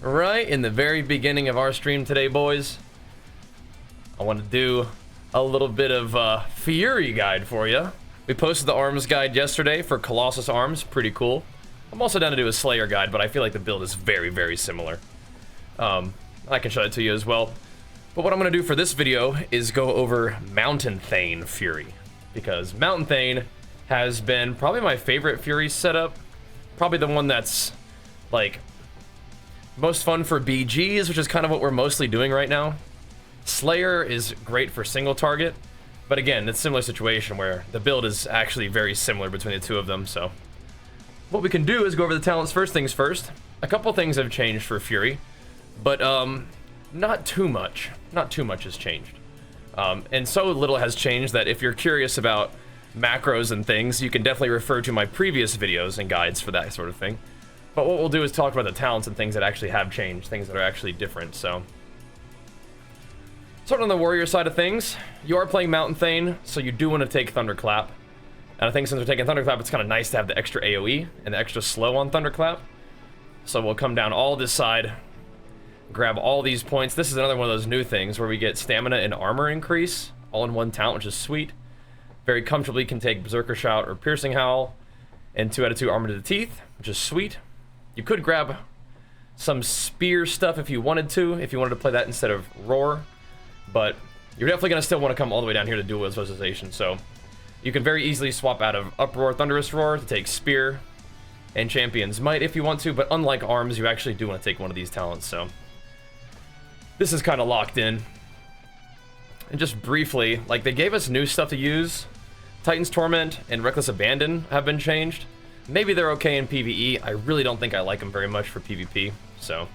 right in the very beginning of our stream today, boys, I want to do a little bit of Fury guide for you. We posted the arms guide yesterday for Colossus arms, pretty cool. I'm also down to do a Slayer guide, but I feel like the build is very, very similar. I can show it to you as well. But what I'm going to do for this video is go over Mountain Thane Fury, because Mountain Thane has been probably my favorite Fury setup. Probably the one that's like most fun for BGs, which is kind of what we're mostly doing right now. Slayer is great for single target, but again, it's a similar situation where the build is actually very similar between the two of them. So what we can do is go over the talents. First things first. A couple things have changed for Fury, but not too much. Not too much has changed. And so little has changed that if you're curious about macros and things, you can definitely refer to my previous videos and guides for that sort of thing. But what we'll do is talk about the talents and things that actually have changed, things that are actually different. So starting on the warrior side of things, you are playing Mountain Thane, so you do want to take Thunderclap. And I think since we're taking Thunderclap, it's kind of nice to have the extra AoE and the extra slow on Thunderclap. So we'll come down all this side, grab all these points. This is another one of those new things where we get stamina and armor increase all in one talent, which is sweet. Very comfortably can take Berserker Shout or Piercing Howl, and 2 out of 2 armor to the teeth, which is sweet. You could grab some spear stuff if you wanted to play that instead of roar, but you're definitely going to still want to come all the way down here to dual wield specialization. So you can very easily swap out of Uproar, Thunderous Roar to take Spear and Champion's Might if you want to, but unlike arms, you actually do want to take one of these talents. So this is kind of locked in. And just briefly, like, they gave us new stuff to use. Titan's Torment and Reckless Abandon have been changed. Maybe they're okay in PvE. I really don't think I like them very much for PvP. So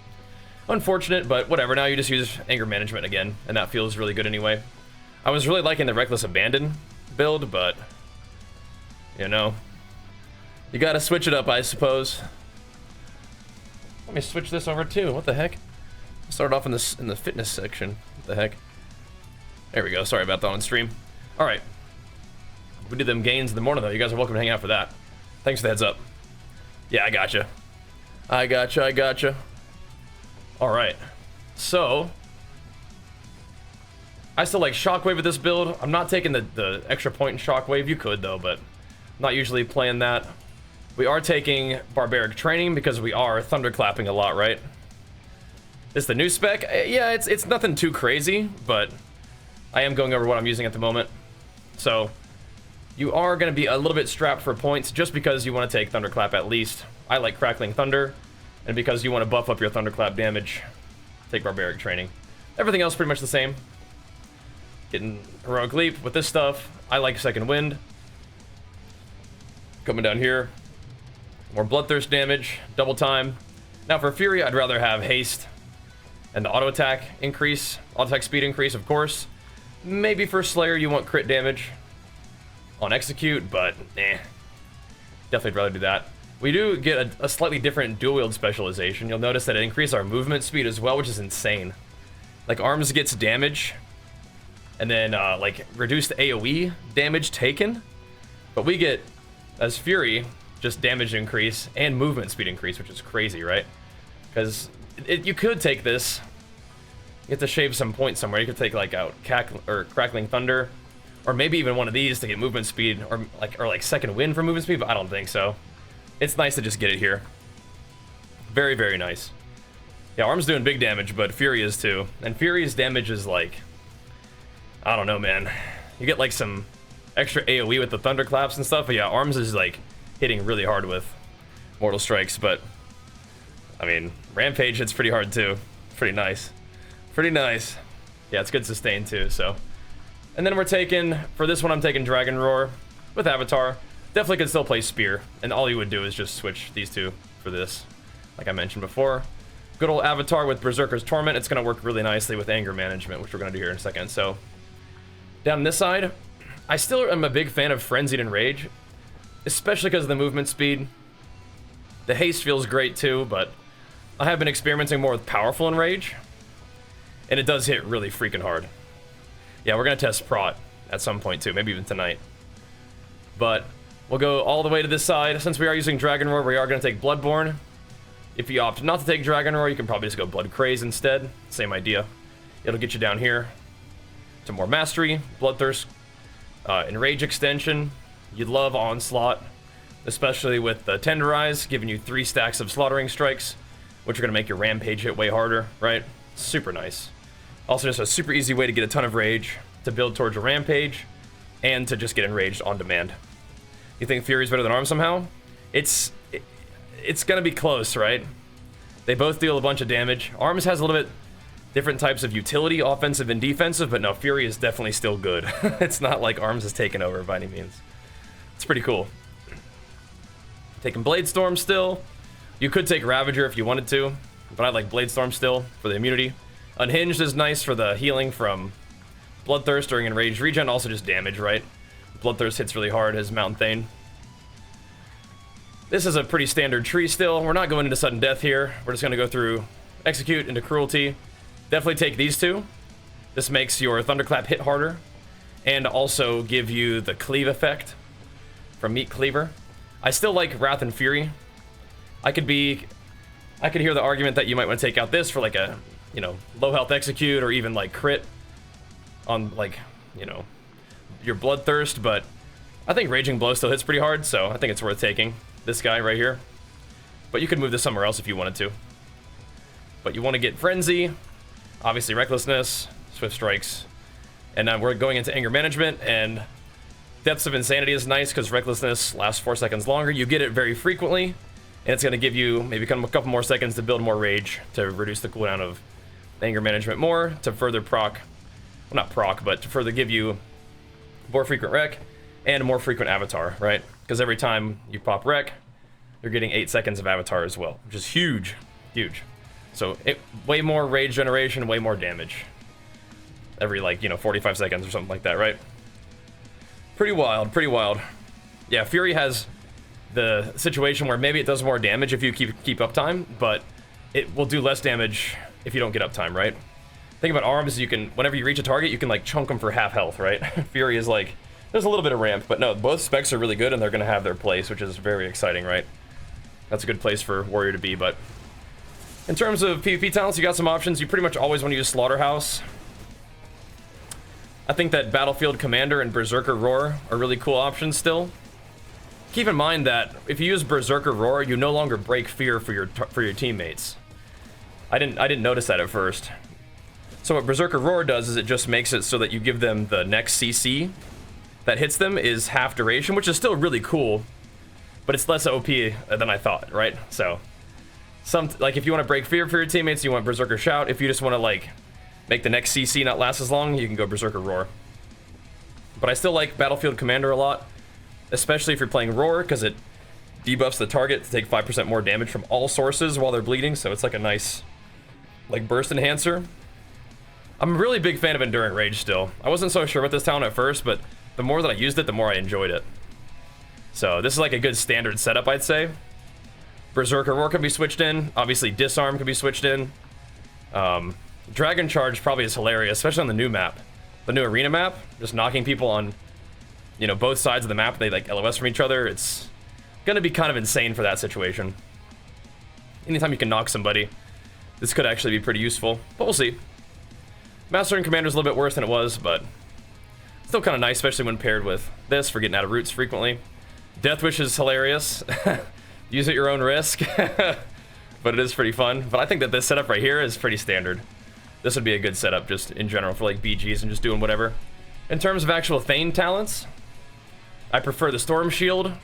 unfortunate, but whatever. Now you just use Anger Management again, and that feels really good anyway. I was really liking the Reckless Abandon build, but you know, you gotta switch it up, I suppose. Let me switch this over too. What the heck? Start off in the fitness section. What the heck? There we go. Sorry about that on stream. All right. We did them gains in the morning though. You guys are welcome to hang out for that. Thanks for the heads up. Yeah, I gotcha. I gotcha. All right. So I still like Shockwave with this build. I'm not taking the extra point in Shockwave. You could though, but I'm not usually playing that. We are taking Barbaric Training because we are thunderclapping a lot, right? This the new spec? Yeah, it's nothing too crazy, but I am going over what I'm using at the moment. So you are going to be a little bit strapped for points just because you want to take Thunderclap at least. I like Crackling Thunder, and because you want to buff up your Thunderclap damage, take Barbaric Training. Everything else pretty much the same. Getting Heroic Leap with this stuff. I like Second Wind. Coming down here. More Bloodthirst damage, double time. Now for Fury, I'd rather have Haste and the auto attack increase, auto attack speed increase, of course. Maybe for Slayer you want crit damage on Execute, but definitely rather do that. We do get a slightly different dual wield specialization. You'll notice that it increases our movement speed as well, which is insane. Like arms gets damage, and then like reduced AoE damage taken, but we get as Fury just damage increase and movement speed increase, which is crazy, right? Because you could take this. You have to shave some points somewhere. You could take like out Crackling Thunder, or maybe even one of these to get movement speed, or like Second Wind for movement speed, but I don't think so. It's nice to just get it here. Very, very nice. Yeah, arm's doing big damage, but Fury is too. And Fury's damage is like, I don't know, man. You get like some extra AoE with the thunderclaps and stuff, but yeah, arms is like hitting really hard with Mortal Strikes, but I mean, Rampage hits pretty hard too. Pretty nice. Pretty nice. Yeah, it's good sustain too, so. And then we're taking, for this one I'm taking Dragon Roar with Avatar. Definitely could still play Spear, and all you would do is just switch these two for this, like I mentioned before. Good old Avatar with Berserker's Torment. It's going to work really nicely with Anger Management, which we're going to do here in a second. So, down this side, I still am a big fan of Frenzied Enrage, especially because of the movement speed. The haste feels great too, but I have been experimenting more with Powerful Enrage, and it does hit really freaking hard. Yeah, we're going to test Prot at some point too, maybe even tonight. But we'll go all the way to this side. Since we are using Dragon Roar, we are going to take Bloodborne. If you opt not to take Dragon Roar, you can probably just go Blood Craze instead. Same idea. It'll get you down here to more Mastery, Bloodthirst, Enrage extension. You'd love Onslaught, especially with the Tenderize, giving you 3 stacks of Slaughtering Strikes, which are going to make your Rampage hit way harder, right? Super nice. Also just a super easy way to get a ton of Rage, to build towards a Rampage, and to just get enraged on demand. You think Fury's better than Arm somehow? It's gonna be close, right? They both deal a bunch of damage. Arms has a little bit different types of utility, offensive and defensive, but no, Fury is definitely still good. It's not like Arms is taken over by any means. It's pretty cool. Taking Blade Storm still. You could take Ravager if you wanted to, but I like Blade Storm still for the immunity. Unhinged is nice for the healing from Bloodthirst during Enraged Regen, also just damage, right? Bloodthirst hits really hard as Mountain Thane. This is a pretty standard tree still. We're not going into Sudden Death here. We're just going to go through Execute into Cruelty. Definitely take these two. This makes your Thunderclap hit harder, and also give you the Cleave effect from Meat Cleaver. I still like Wrath and Fury. I could hear the argument that you might want to take out this for like a, you know, low health Execute, or even like crit on, like, you know, your Bloodthirst, but I think Raging Blow still hits pretty hard, so I think it's worth taking this guy right here. But you could move this somewhere else if you wanted to. But you want to get Frenzy, obviously Recklessness, Swift Strikes, and now we're going into Anger Management, and Depths of Insanity is nice because Recklessness lasts 4 seconds longer. You get it very frequently, and it's going to give you maybe a couple more seconds to build more Rage, to reduce the cooldown of Anger Management more, to further proc, well, not proc, but to further give you more frequent Rec, and more frequent Avatar, right? Because every time you pop Rec, you're getting 8 seconds of Avatar as well, which is huge, huge. So way more Rage generation, way more damage. Every, like, you know, 45 seconds or something like that, right? Pretty wild, pretty wild. Yeah, Fury has the situation where maybe it does more damage if you keep uptime, but it will do less damage if you don't get uptime, right? Thing about Arms, you can, whenever you reach a target, you can like chunk them for half health, right? Fury is like, there's a little bit of ramp, but no, both specs are really good and they're gonna have their place, which is very exciting, right? That's a good place for Warrior to be, but in terms of PvP talents, you got some options. You pretty much always want to use Slaughterhouse. I think that Battlefield Commander and Berserker Roar are really cool options still. Keep in mind that if you use Berserker Roar, you no longer break fear for your teammates. I didn't notice that at first. So what Berserker Roar does is it just makes it so that you give them the next CC that hits them is half duration, which is still really cool, but it's less OP than I thought, right? So, like if you want to break fear for your teammates, you want Berserker Shout. If you just want to like make the next CC not last as long, you can go Berserker Roar. But I still like Battlefield Commander a lot, especially if you're playing Roar, because it debuffs the target to take 5% more damage from all sources while they're bleeding, so it's like a nice like burst enhancer. I'm a really big fan of Enduring Rage still. I wasn't so sure about this talent at first, but the more that I used it, the more I enjoyed it. So this is like a good standard setup, I'd say. Berserker Roar can be switched in. Obviously, Disarm can be switched in. Dragon Charge probably is hilarious, especially on the new map. The new arena map, just knocking people on, you know, both sides of the map. They like LOS from each other. It's gonna be kind of insane for that situation. Anytime you can knock somebody, this could actually be pretty useful, but we'll see. Master and Commander is a little bit worse than it was, but still kind of nice, especially when paired with this for getting out of roots frequently. Death Wish is hilarious. Use at your own risk, but it is pretty fun. But I think that this setup right here is pretty standard. This would be a good setup just in general for like BGs and just doing whatever. In terms of actual Thane talents, I prefer the Storm Shield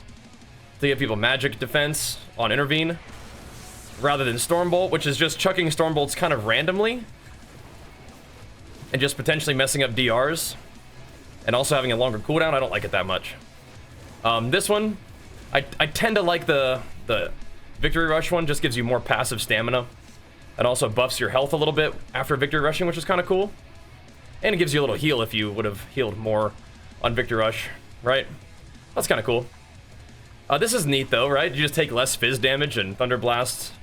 to give people magic defense on Intervene, rather than Stormbolt, which is just chucking Stormbolts kind of randomly and just potentially messing up DRs, and also having a longer cooldown. I don't like it that much. This one, I tend to like the Victory Rush one. Just gives you more passive stamina, and also buffs your health a little bit after Victory Rushing, which is kind of cool. And it gives you a little heal if you would have healed more on Victory Rush, right? That's kind of cool. This is neat though, right? You just take less Fizz damage, and Thunder Blast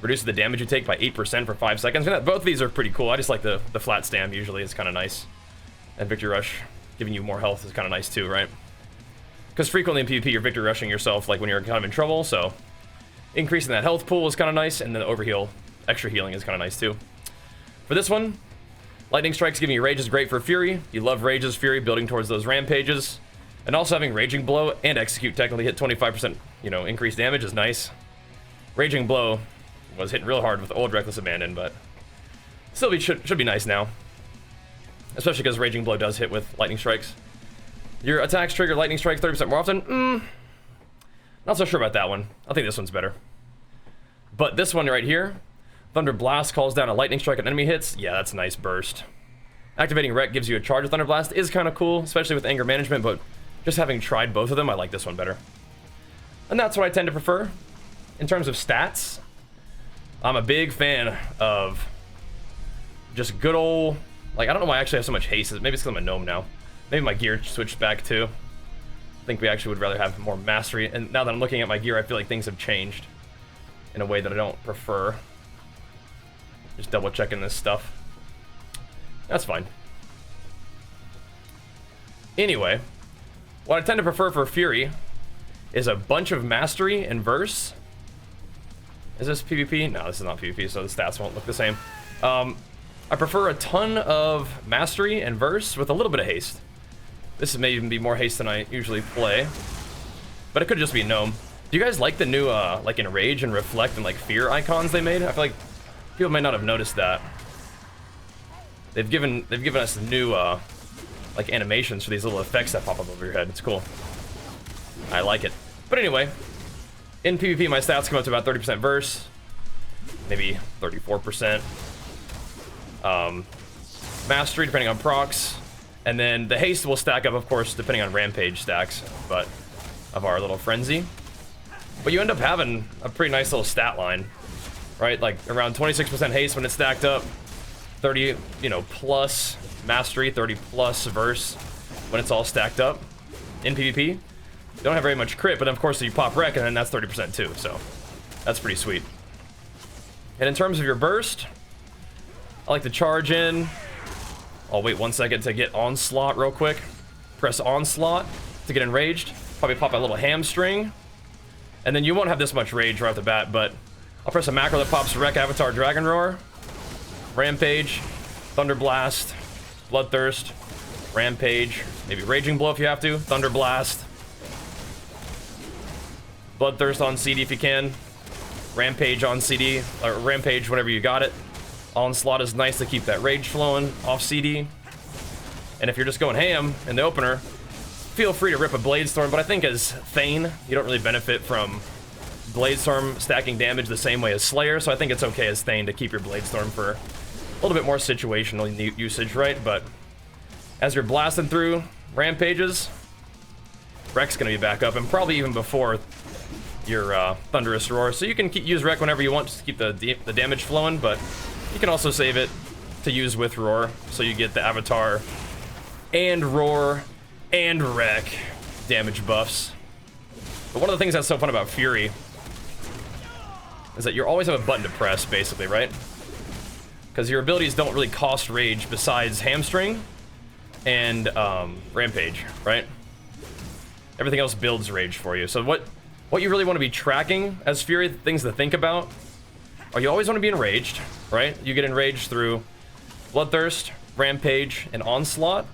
reduces the damage you take by 8% for 5 seconds. And both of these are pretty cool. I just like the flat stam usually. It's kind of nice. And Victory Rush giving you more health is kind of nice too, right? Because frequently in PvP you're Victory Rushing yourself like when you're kind of in trouble, so increasing that health pool is kind of nice, and then the overheal, extra healing is kind of nice too. For this one, lightning strikes giving you rage is great for Fury. You love rage's Fury, building towards those rampages. And also having Raging Blow and Execute technically hit 25%, you know, increased damage is nice. Raging Blow was hitting real hard with old Reckless Abandon, but still should be nice now. Especially because Raging Blow does hit with lightning strikes. Your attacks trigger lightning strikes 30% more often. Not so sure about that one. I think this one's better. But this one right here, Thunder Blast calls down a lightning strike on enemy hits. Yeah, that's a nice burst. Activating Wreck gives you a charge of Thunder Blast is kind of cool, especially with anger management, but just having tried both of them, I like this one better. And that's what I tend to prefer. In terms of stats, I'm a big fan of just good old, like, I don't know why I actually have so much haste. Maybe it's because I'm a gnome now. Maybe my gear switched back too. I think we actually would rather have more mastery. And now that I'm looking at my gear, I feel like things have changed in a way that I don't prefer. Just double checking this stuff. That's fine. Anyway, what I tend to prefer for Fury is a bunch of mastery and verse. Is this PvP? No, this is not PvP, so the stats won't look the same. I prefer a ton of mastery and verse with a little bit of haste. This may even be more haste than I usually play, but it could just be a gnome. Do you guys like the new, like Enrage and Reflect and like Fear icons they made? I feel like people might not have noticed that. They've given us new, like animations for these little effects that pop up over your head. It's cool. I like it. But anyway, in PvP, my stats come up to about 30% verse, maybe 34%. Mastery, depending on procs, and then the haste will stack up, of course, depending on rampage stacks, but of our little frenzy. But you end up having a pretty nice little stat line, right? Like around 26% haste when it's stacked up, 30, you know, plus mastery, 30 plus verse when it's all stacked up in PvP. You don't have very much crit, but of course you pop wreck, and then that's 30% too, so that's pretty sweet. And in terms of your burst, I like to charge in. I'll wait 1 second to get Onslaught real quick. Press Onslaught to get enraged. Probably pop a little hamstring. And then you won't have this much rage right off the bat, but I'll press a macro that pops Wreck, Avatar, Dragon Roar, Rampage, Thunder Blast, Bloodthirst, Rampage, maybe Raging Blow if you have to, Thunder Blast, Bloodthirst on CD if you can, Rampage on CD, or Rampage whenever you got it. Onslaught is nice to keep that rage flowing off CD. And if you're just going ham in the opener, feel free to rip a Bladestorm, but I think as Thane, you don't really benefit from Bladestorm stacking damage the same way as Slayer, so I think it's okay as Thane to keep your Bladestorm for a little bit more situational usage, right? But as you're blasting through Rampages, Wreck's gonna be back up, and probably even before your Thunderous Roar, so you can use Wreck whenever you want just to keep the damage flowing, but you can also save it to use with Roar, so you get the Avatar and Roar and Wreck damage buffs. But one of the things that's so fun about Fury is that you always have a button to press, basically, right? Because your abilities don't really cost rage besides Hamstring and Rampage, right? Everything else builds rage for you. So what you really want to be tracking as Fury, things to think about, are you always want to be enraged, right? You get enraged through Bloodthirst, Rampage, and Onslaught.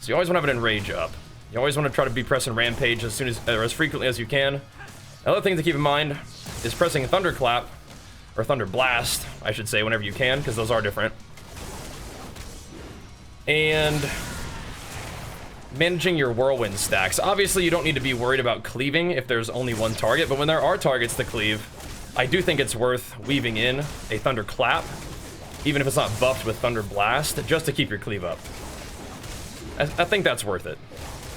So you always want to have an enrage up. You always want to try to be pressing Rampage as soon as, or as frequently as you can. Another thing to keep in mind is pressing Thunderclap, or Thunder Blast, I should say, whenever you can, because those are different. And managing your whirlwind stacks. Obviously, you don't need to be worried about cleaving if there's only one target, but when there are targets to cleave, I do think it's worth weaving in a Thunderclap, even if it's not buffed with Thunder Blast, just to keep your cleave up. I think that's worth it.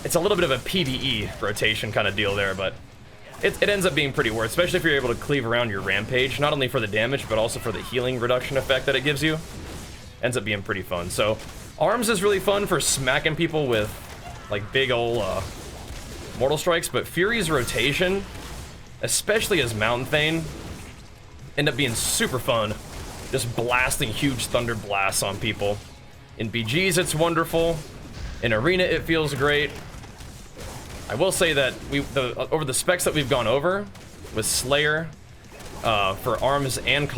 It's a little bit of a PvE rotation kind of deal there, but it ends up being pretty worth, especially if you're able to cleave around your Rampage, not only for the damage, but also for the healing reduction effect that it gives you. Ends up being pretty fun. So, Arms is really fun for smacking people with, like, big ol' Mortal Strikes, but Fury's rotation, especially as Mountain Thane, end up being super fun. Just blasting huge Thunder Blasts on people. In BGs, it's wonderful. In Arena, it feels great. I will say that over the specs that we've gone over, with Slayer for Arms and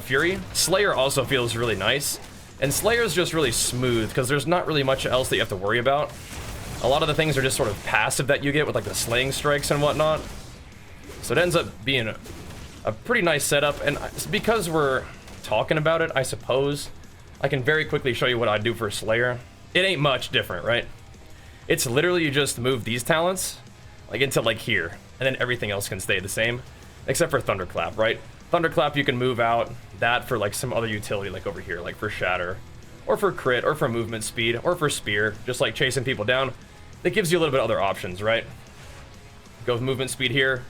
Fury, Slayer also feels really nice. And Slayer is just really smooth because there's not really much else that you have to worry about. A lot of the things are just sort of passive that you get with like the slaying strikes and whatnot. So it ends up being a pretty nice setup. And because we're talking about it, I suppose I can very quickly show you what I do for Slayer. It ain't much different, right? It's literally you just move these talents like into like here, and then everything else can stay the same, except for Thunderclap, right? Thunderclap you can move out that for like some other utility, like over here, like for Shatter, or for crit, or for movement speed, or for spear, just like chasing people down. That gives you a little bit of other options, right? Go with movement speed here,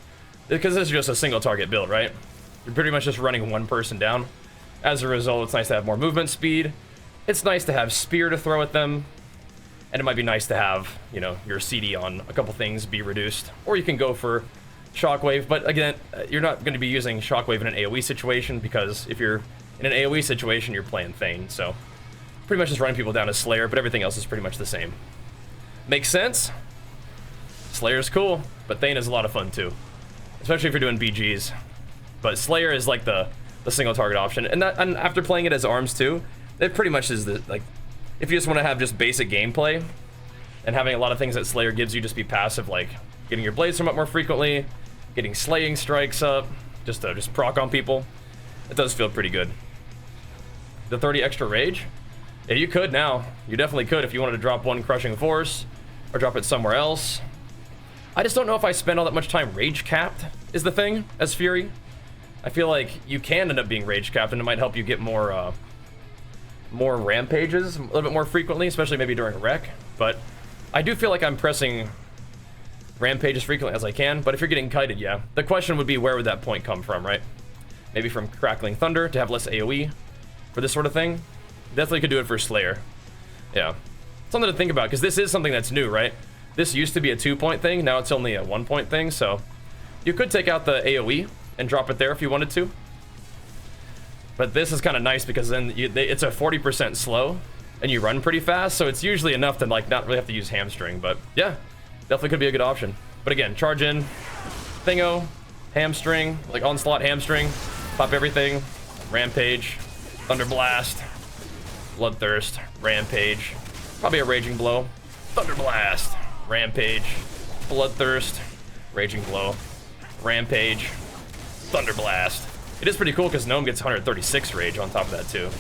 because this is just a single target build, right? You're pretty much just running one person down. As a result, it's nice to have more movement speed. It's nice to have spear to throw at them. And it might be nice to have, you know, your CD on a couple things be reduced. Or you can go for Shockwave, but again, you're not going to be using Shockwave in an AoE situation, because if you're in an AoE situation, you're playing Thane. So pretty much just running people down as Slayer, but everything else is pretty much the same. Makes sense? Slayer's cool, but Thane is a lot of fun too, especially if you're doing BGs. But Slayer is like the single target option, and after playing it as Arms too, it pretty much is the, like, if you just want to have just basic gameplay and having a lot of things that Slayer gives you, just be passive, like getting your blades from up more frequently, getting slaying strikes up, just to proc on people. It does feel pretty good. The 30 extra rage? Yeah, you could now. You definitely could if you wanted to drop one crushing force or drop it somewhere else. I just don't know if I spend all that much time rage capped is the thing as Fury. I feel like you can end up being rage capped, and it might help you get more rampages a little bit more frequently, especially maybe during a wreck. But I do feel like I'm pressing rampage as frequently as I can. But if you're getting kited, yeah, the question would be, where would that point come from, right? Maybe from crackling thunder to have less AoE for this sort of thing. Definitely could do it for Slayer. Yeah, something to think about, because this is something that's new, right? This used to be a 2-point thing, now it's only a 1-point thing. So you could take out the AoE and drop it there if you wanted to. But this is kind of nice because then it's a 40% slow and you run pretty fast, so it's usually enough to like not really have to use hamstring. But yeah, definitely could be a good option. But again, charge in, thingo, hamstring, like onslaught hamstring, pop everything, rampage, thunder blast, bloodthirst, rampage, probably a raging blow, thunder blast, rampage, bloodthirst, raging blow, rampage, thunder blast. It is pretty cool because Gnome gets 136 rage on top of that too.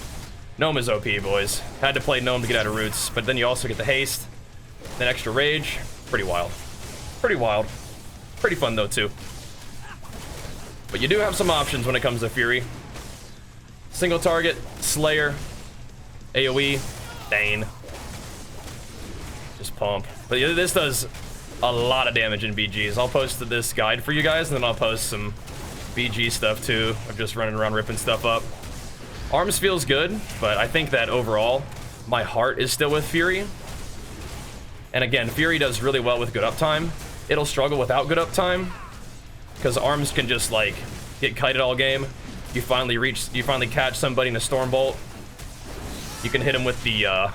Gnome is OP, boys. Had to play Gnome to get out of roots, but then you also get the haste, then extra rage. Pretty wild. Pretty wild. Pretty fun though too. But you do have some options when it comes to Fury. Single target, Slayer, AoE, Thane. Just pump. But yeah, this does a lot of damage in BGs. I'll post this guide for you guys, and then I'll post some BG stuff too. I'm just running around ripping stuff up. Arms feels good, but I think that overall my heart is still with Fury. And again, Fury does really well with good uptime. It'll struggle without good uptime because Arms can just like get kited all game. You finally catch somebody in a Stormbolt. You can hit him with the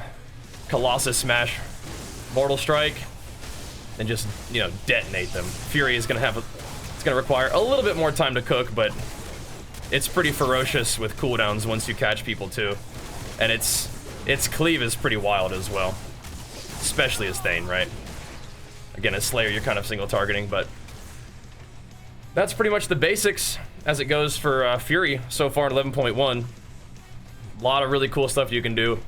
Colossus Smash Mortal Strike and just, you know, detonate them. Fury is gonna have it's gonna require a little bit more time to cook, but it's pretty ferocious with cooldowns once you catch people too. And its cleave is pretty wild as well, especially as Thane, right? Again, as Slayer, you're kind of single targeting, but that's pretty much the basics as it goes for Fury so far in 11.1. A lot of really cool stuff you can do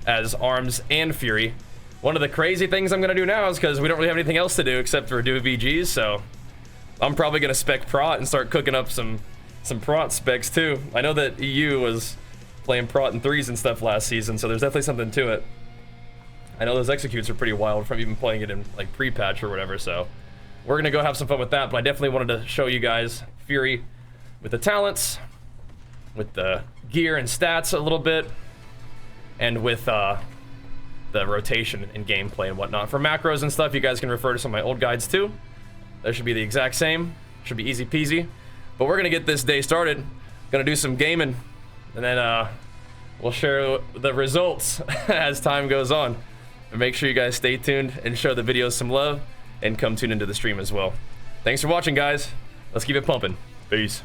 as Arms and Fury. One of the crazy things I'm gonna do now is because we don't really have anything else to do except for do VGs, so I'm probably gonna spec prot and start cooking up some prot specs too. I know that EU was playing prot and 3s and stuff last season, so there's definitely something to it. I know those executes are pretty wild from even playing it in like pre-patch or whatever, so we're gonna go have some fun with that. But I definitely wanted to show you guys Fury with the talents, with the gear and stats a little bit, and with the rotation and gameplay and whatnot. For macros and stuff, you guys can refer to some of my old guides too. That should be the exact same. Should be easy peasy. But we're gonna get this day started. Gonna do some gaming, and then we'll share the results as time goes on. And make sure you guys stay tuned and show the videos some love, and come tune into the stream as well. Thanks for watching, guys. Let's keep it pumping. Peace.